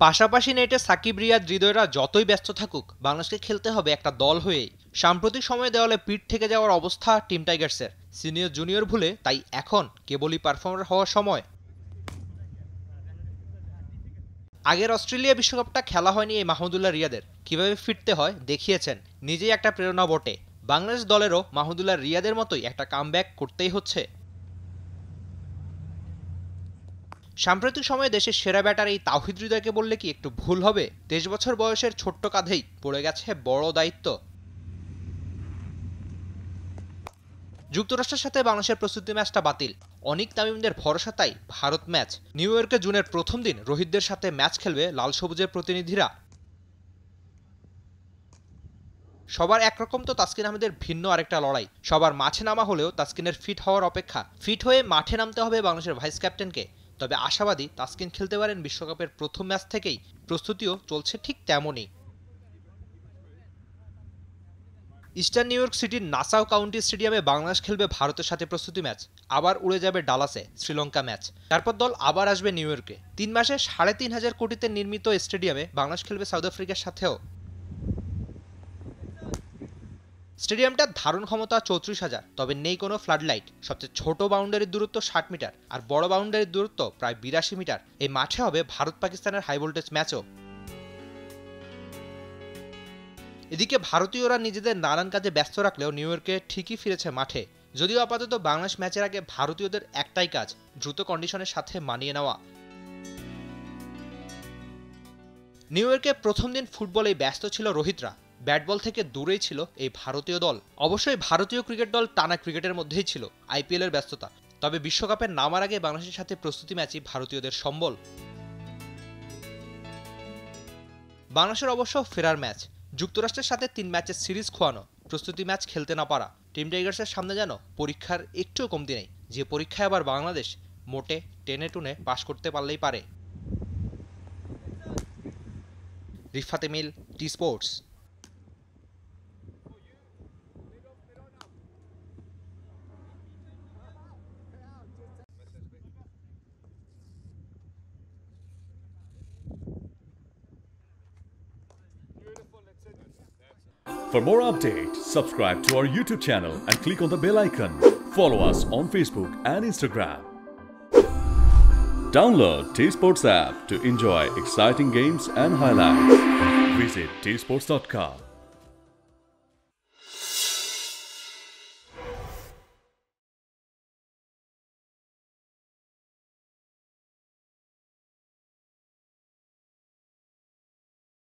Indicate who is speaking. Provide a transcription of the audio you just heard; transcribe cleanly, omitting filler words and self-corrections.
Speaker 1: পাশাপাশি নেটে সাকিব রিয়াদ হৃদয়রা যতই ব্যস্ত থাকুক, বাংলাদেশকে খেলতে হবে একটা দল হয়েই। সাম্প্রতিক সময়ে দেওয়ালে পিঠ থেকে যাওয়ার অবস্থা টিম টাইগার্সের। সিনিয়র জুনিয়র ভুলে তাই এখন কেবলই পারফর্মার হওয়ার সময়। আগের অস্ট্রেলিয়া বিশ্বকাপটা খেলা হয়নি এই মাহমুদুল্লাহ রিয়াদের, কিভাবে ফিরতে হয় দেখিয়েছেন। নিজেই একটা প্রেরণা বটে। বাংলাদেশ দলেরও মাহমুদুল্লাহ রিয়াদের মতোই একটা কামব্যাক করতেই হচ্ছে। সাম্প্রতিক সময়ে দেশের সেরা ব্যাটার এই তাওহিদ হৃদয়কে বললে কি একটু ভুল হবে? 23 বছর বয়সের ছোট্ট কাঁধেই পড়ে গেছে বড় দায়িত্ব। যুক্তরাষ্ট্রের সাথে বাংলাদেশের প্রস্তুতি ম্যাচটা বাতিল। অনিক তামিমদের ভরসা তাই ভারত ম্যাচ। নিউ ইয়র্কে জুনের প্রথম দিন রোহিতদের সাথে ম্যাচ খেলবে লাল সবুজের প্রতিনিধিরা। সবার একরকম তো তাসকিন আহমেদের ভিন্ন আরেকটা লড়াই। সবার মাঠে নামা হলেও তাসকিনের ফিট হওয়ার অপেক্ষা। ফিট হয়ে মাঠে নামতে হবে বাংলাদেশের ভাইস ক্যাপ্টেনকে। তবে আশাবাদী তাসকিন খেলতে পারেন বিশ্বকাপের প্রথম ম্যাচ থেকেই। প্রস্তুতিও চলছে ঠিক তেমনই। ইস্টার্ন নিউ ইয়র্ক সিটির নাসাউ কাউন্টি স্টেডিয়ামে বাংলাদেশ খেলবে ভারতের সাথে প্রস্তুতি ম্যাচ। আবার উড়ে যাবে ডালাসে শ্রীলঙ্কা ম্যাচ। তারপর দল আবার আসবে নিউ ইয়র্কে। 3 মাসে 3.5 কোটিতে নির্মিত স্টেডিয়ামে বাংলাদেশ খেলবে সাউথ আফ্রিকার সাথেও। স্টেডিয়ামটার ধারণ ক্ষমতা 34,000, তবে নেই কোনো ফ্লাড লাইট। সবচেয়ে ছোট বাউন্ডারির দূরত্ব 60 মিটার আর বড় বাউন্ডারির দূরত্ব প্রায় 82 মিটার। এই মাঠে হবে ভারত পাকিস্তানের হাই ভোল্টেজ ম্যাচও। এদিকে ভারতীয়রা নিজেদের নানান কাজে ব্যস্ত রাখলেও নিউ ইয়র্কে ঠিকই ফিরেছে মাঠে। যদিও আপাতত বাংলাদেশ ম্যাচের আগে ভারতীয়দের একটাই কাজ, দ্রুত কন্ডিশনের সাথে মানিয়ে নেওয়া। নিউ ইয়র্কে প্রথম দিন ফুটবলেই ব্যস্ত ছিল রোহিতরা। ব্যাট বল থেকে দূরেই ছিল এই ভারতীয় দল। অবশ্যই ভারতীয় ক্রিকেট দল টানা ক্রিকেটের মধ্যেই ছিল, আইপিএল এর ব্যস্ততা। তবে বিশ্বকাপের নামার আগে বাংলাদেশের সাথে প্রস্তুতি ম্যাচই ভারতীয়দের সম্বল। বাংলাদেশের অবশ্য ফেরার ম্যাচ। যুক্তরাষ্ট্রের সাথে 3 ম্যাচের সিরিজ খোয়ানো, প্রস্তুতি ম্যাচ খেলতে না পারা। টিম টাইগার্সের সামনে যেন পরীক্ষার একটুও কমতি নেই, যে পরীক্ষায় আবার বাংলাদেশ মোটে টেনে টুনে পাশ করতে পারলেই পারে। Rifat Emil, T Sports.
Speaker 2: For more updates, subscribe to our YouTube channel and click on the bell icon. Follow us on Facebook and Instagram. Download T Sports app to enjoy exciting games and highlights. Visit tsports.com.